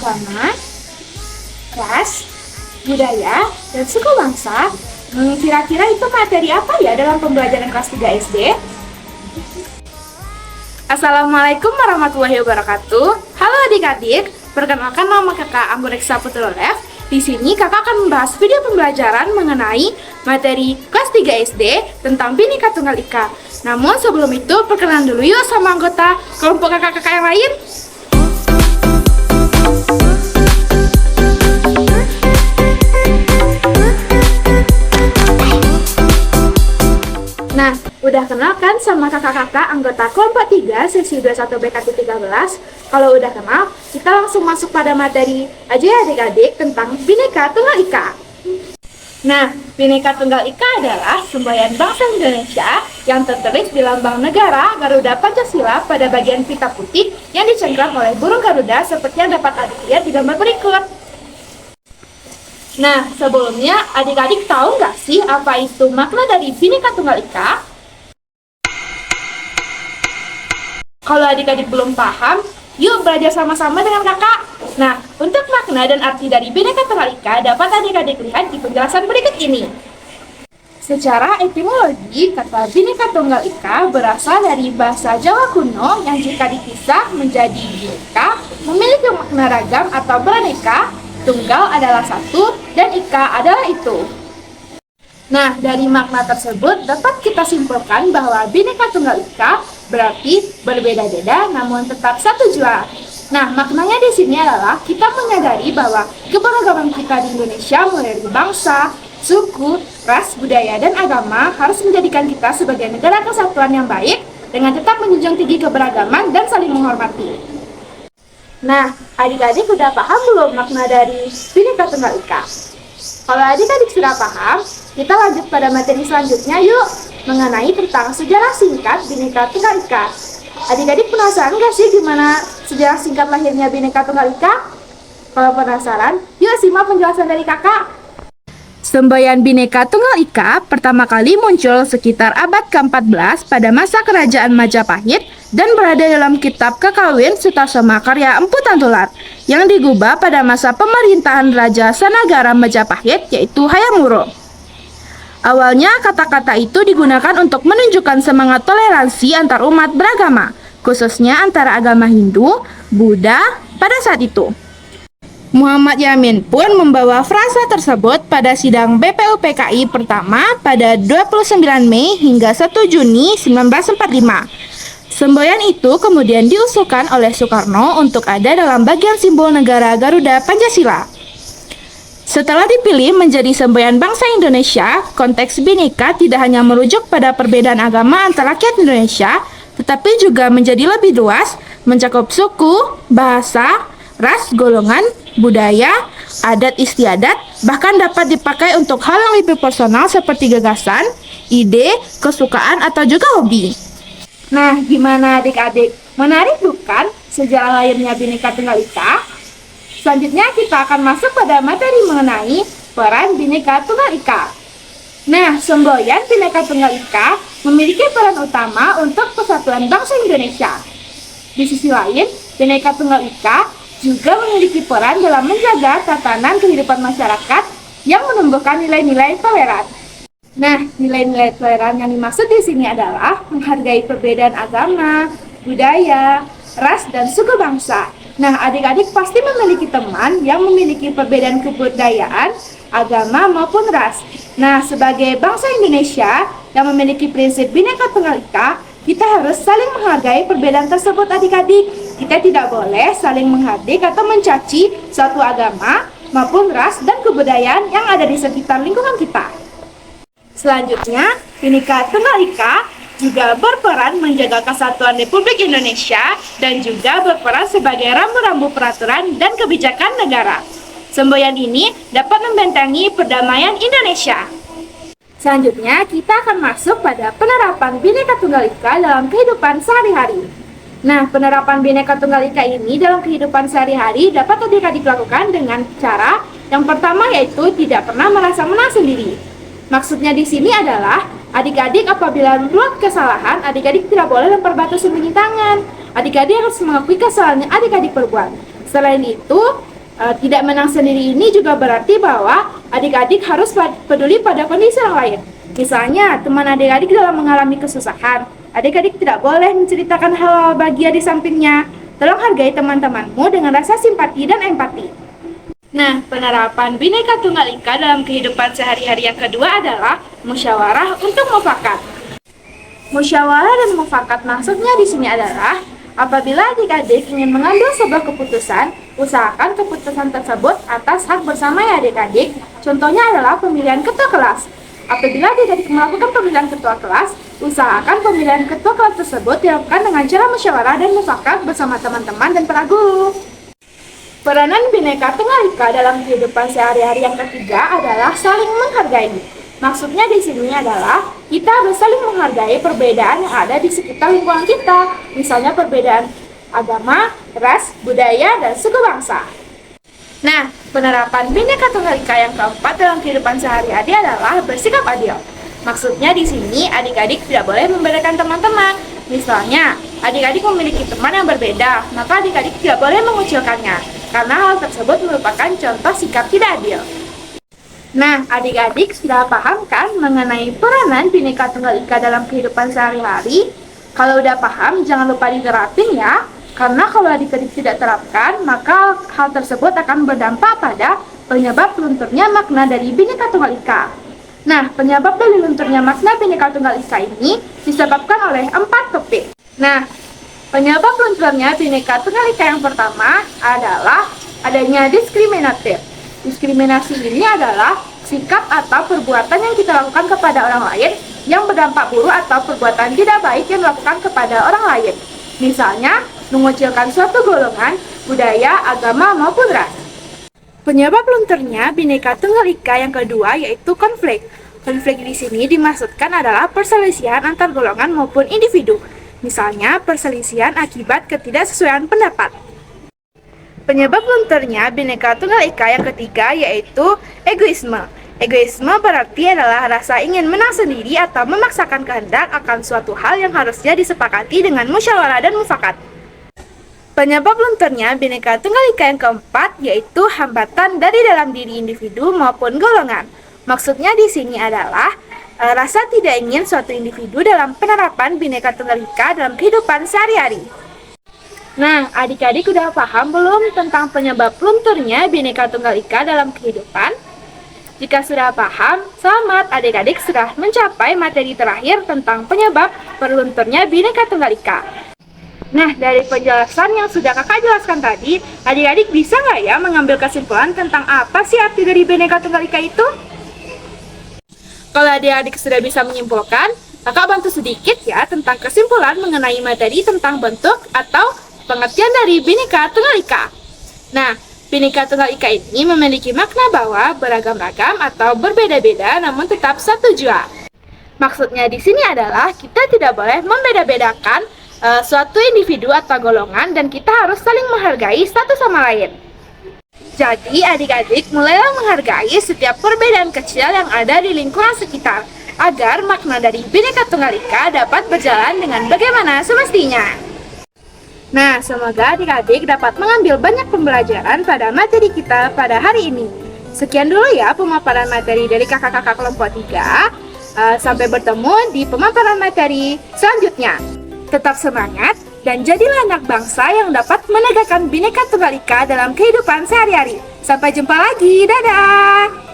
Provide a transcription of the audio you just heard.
agama, ras, budaya, dan suku bangsa. Kira-kira itu materi apa ya dalam pembelajaran kelas 3 SD? Assalamualaikum warahmatullahi wabarakatuh. Halo adik-adik, perkenalkan nama kakak Anggureksa Putrolev. Di sini kakak akan membahas video pembelajaran mengenai materi kelas 3 SD tentang Bhinneka Tunggal Ika. Namun sebelum itu, perkenalan dulu yuk sama anggota kelompok kakak-kakak yang lain. Nah, udah kenal kan sama kakak-kakak anggota kelompok 3 sesi 21 BKT 13? Kalau udah kenal, kita langsung masuk pada materi aja ya adik-adik tentang Bhinneka Tunggal Ika. Nah, Bhinneka Tunggal Ika adalah semboyan bangsa Indonesia yang tertulis di lambang negara Garuda Pancasila pada bagian pita putih yang dicengkram oleh burung Garuda seperti yang dapat adik lihat di gambar berikut. Nah, sebelumnya adik-adik tahu nggak sih apa itu makna dari Bhinneka Tunggal Ika? Kalau adik-adik belum paham, yuk belajar sama-sama dengan kakak. Nah, untuk makna dan arti dari Bhinneka Tunggal Ika dapat adik-adik lihat di penjelasan berikut ini. Secara etimologi, kata Bhinneka Tunggal Ika berasal dari bahasa Jawa kuno yang jika dipisah menjadi bhinneka memiliki makna ragam atau beraneka. Tunggal adalah satu dan ika adalah itu. Nah, dari makna tersebut dapat kita simpulkan bahwa Bhinneka Tunggal Ika berarti berbeda-beda namun tetap satu jua. Nah, maknanya di sini adalah kita menyadari bahwa keberagaman kita di Indonesia mulai dari bangsa, suku, ras, budaya, dan agama harus menjadikan kita sebagai negara kesatuan yang baik dengan tetap menjunjung tinggi keberagaman dan saling menghormati. Nah, adik-adik udah paham belum makna dari Bhinneka Tunggal Ika? Kalau adik-adik sudah paham, kita lanjut pada materi selanjutnya yuk, mengenai tentang sejarah singkat Bhinneka Tunggal Ika. Adik-adik penasaran nggak sih gimana sejarah singkat lahirnya Bhinneka Tunggal Ika? Kalau penasaran, yuk simak penjelasan dari kakak. Semboyan Bhinneka Tunggal Ika pertama kali muncul sekitar abad ke-14 pada masa kerajaan Majapahit dan berada dalam kitab Kakawin Sutasoma karya Empu Tantular yang digubah pada masa pemerintahan Raja Sanagara Majapahit yaitu Hayam Wuruk. Awalnya kata-kata itu digunakan untuk menunjukkan semangat toleransi antar umat beragama, khususnya antara agama Hindu, Buddha pada saat itu. Muhammad Yamin pun membawa frasa tersebut pada sidang BPUPKI pertama pada 29 Mei hingga 1 Juni 1945. Semboyan itu kemudian diusulkan oleh Soekarno untuk ada dalam bagian simbol negara Garuda Pancasila. Setelah dipilih menjadi semboyan bangsa Indonesia, konteks Bhinneka tidak hanya merujuk pada perbedaan agama antara rakyat Indonesia, tetapi juga menjadi lebih luas, mencakup suku, bahasa, ras, golongan, budaya, adat istiadat, bahkan dapat dipakai untuk hal yang lebih personal seperti gagasan, ide, kesukaan, atau juga hobi. Nah, gimana adik-adik? Menarik bukan sejarah lahirnya Bhinneka Tunggal Ika? Selanjutnya kita akan masuk pada materi mengenai peran Bhinneka Tunggal Ika. Nah, semboyan Bhinneka Tunggal Ika memiliki peran utama untuk persatuan bangsa Indonesia. Di sisi lain, Bhinneka Tunggal Ika juga memiliki peran dalam menjaga tatanan kehidupan masyarakat yang menumbuhkan nilai-nilai toleran. Nah, nilai-nilai toleran yang dimaksud di sini adalah menghargai perbedaan agama, budaya, ras, dan suku bangsa. Nah, adik-adik pasti memiliki teman yang memiliki perbedaan kebudayaan, agama, maupun ras. Nah, sebagai bangsa Indonesia yang memiliki prinsip Bhinneka Tunggal Ika, kita harus saling menghargai perbedaan tersebut adik-adik. Kita tidak boleh saling menghardik atau mencaci suatu agama maupun ras dan kebudayaan yang ada di sekitar lingkungan kita. Selanjutnya, Bhinneka Tunggal Ika juga berperan menjaga kesatuan Republik Indonesia dan juga berperan sebagai rambu-rambu peraturan dan kebijakan negara. Semboyan ini dapat membentengi perdamaian Indonesia. Selanjutnya, kita akan masuk pada penerapan Bhinneka Tunggal Ika dalam kehidupan sehari-hari. Nah, penerapan Bhinneka Tunggal Ika ini dalam kehidupan sehari-hari dapat adik-adik lakukan dengan cara yang pertama yaitu tidak pernah merasa menang sendiri. Maksudnya di sini adalah adik-adik apabila membuat kesalahan, adik-adik tidak boleh lempar batu sembunyi tangan. Adik-adik harus mengakui kesalahan yang adik-adik perbuat. Selain itu, Tidak menang sendiri ini juga berarti bahwa adik-adik harus peduli pada kondisi orang lain. Misalnya, teman adik-adik dalam mengalami kesusahan, adik-adik tidak boleh menceritakan hal bahagia di sampingnya. Tolong hargai teman-temanmu dengan rasa simpati dan empati. Nah, penerapan Bhinneka Tunggal Ika dalam kehidupan sehari-hari yang kedua adalah musyawarah untuk mufakat. Musyawarah dan mufakat maksudnya di sini adalah apabila adik-adik ingin mengambil sebuah keputusan, usahakan keputusan tersebut atas hak bersama ya adik-adik. Contohnya adalah pemilihan ketua kelas. Apabila adik-adik melakukan pemilihan ketua kelas, usahakan pemilihan ketua kelas tersebut dilakukan dengan cara musyawarah dan mufakat bersama teman-teman dan para guru. Peranan Bhinneka Tunggal Ika dalam kehidupan sehari-hari yang ketiga adalah saling menghargai. Maksudnya di sini adalah kita harus saling menghargai perbedaan yang ada di sekitar lingkungan kita, misalnya perbedaan agama, ras, budaya, dan suku bangsa. Nah, penerapan Bhinneka Tunggal Ika yang keempat dalam kehidupan sehari-hari adalah bersikap adil. Maksudnya di sini adik-adik tidak boleh membedakan teman-teman. Misalnya, adik-adik memiliki teman yang berbeda, maka adik-adik tidak boleh mengucilkannya, karena hal tersebut merupakan contoh sikap tidak adil. Nah, adik-adik sudah paham kan mengenai peranan Bhinneka Tunggal Ika dalam kehidupan sehari-hari? Kalau udah paham, jangan lupa diterapin ya. Karena kalau adik-adik tidak terapkan, maka hal tersebut akan berdampak pada penyebab lunturnya makna dari Bhinneka Tunggal Ika. Nah, penyebab dari lunturnya makna Bhinneka Tunggal Ika ini disebabkan oleh 4 topik. Nah, penyebab lunturnya Bhinneka Tunggal Ika yang pertama adalah adanya diskriminatif. Diskriminasi ini adalah sikap atau perbuatan yang kita lakukan kepada orang lain yang berdampak buruk atau perbuatan tidak baik yang dilakukan kepada orang lain. Misalnya, mengucilkan suatu golongan, budaya, agama, maupun ras. Penyebab lunturnya Bhinneka Tunggal Ika yang kedua yaitu konflik. Konflik di sini dimaksudkan adalah perselisihan antar golongan maupun individu. Misalnya, perselisihan akibat ketidaksesuaian pendapat. Penyebab lunturnya Bhinneka Tunggal Ika yang ketiga yaitu egoisme. Egoisme berarti adalah rasa ingin menang sendiri atau memaksakan kehendak akan suatu hal yang harusnya disepakati dengan musyawarah dan mufakat. Penyebab lunturnya Bhinneka Tunggal Ika yang keempat yaitu hambatan dari dalam diri individu maupun golongan. Maksudnya di sini adalah rasa tidak ingin suatu individu dalam penerapan Bhinneka Tunggal Ika dalam kehidupan sehari-hari. Nah, adik-adik udah paham belum tentang penyebab lunturnya Bhinneka Tunggal Ika dalam kehidupan? Jika sudah paham, selamat adik-adik sudah mencapai materi terakhir tentang penyebab berlunturnya Bhinneka Tunggal Ika. Nah, dari penjelasan yang sudah kakak jelaskan tadi, adik-adik bisa nggak ya mengambil kesimpulan tentang apa sih arti dari Bhinneka Tunggal Ika itu? Kalau adik-adik sudah bisa menyimpulkan, kakak bantu sedikit ya tentang kesimpulan mengenai materi tentang bentuk atau pengertian dari Bhinneka Tunggal Ika. Nah, Bhinneka Tunggal Ika ini memiliki makna bahwa beragam-ragam atau berbeda-beda namun tetap satu jua. Maksudnya di sini adalah kita tidak boleh membeda-bedakan suatu individu atau golongan dan kita harus saling menghargai satu sama lain. Jadi adik-adik mulailah menghargai setiap perbedaan kecil yang ada di lingkungan sekitar agar makna dari Bhinneka Tunggal Ika dapat berjalan dengan bagaimana semestinya. Nah, semoga adik-adik dapat mengambil banyak pembelajaran pada materi kita pada hari ini. Sekian dulu ya pemaparan materi dari kakak-kakak kelompok 3. Sampai bertemu di pemaparan materi selanjutnya. Tetap semangat dan jadilah anak bangsa yang dapat menegakkan Bhinneka Tunggal Ika dalam kehidupan sehari-hari. Sampai jumpa lagi, dadah!